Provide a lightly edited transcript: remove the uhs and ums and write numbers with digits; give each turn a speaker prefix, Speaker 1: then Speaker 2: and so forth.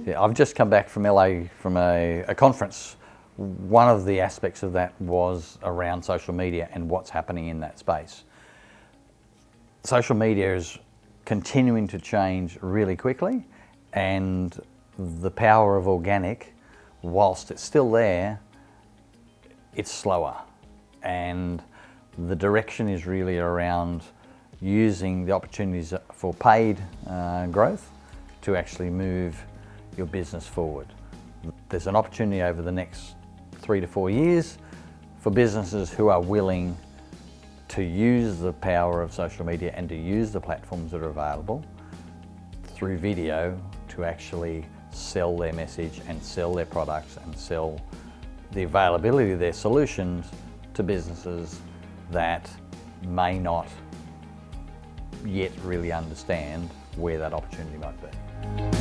Speaker 1: Yeah, I've just come back from LA from a conference. One of the aspects of that was around social media and what's happening in that space. Social media is continuing to change really quickly, and the power of organic, whilst it's still there, it's slower. And the direction is really around using the opportunities for paid growth to actually move your business forward. There's an opportunity over the next 3 to 4 years for businesses who are willing to use the power of social media and to use the platforms that are available through video to actually sell their message and sell their products and sell the availability of their solutions to businesses that may not yet really understand where that opportunity might be.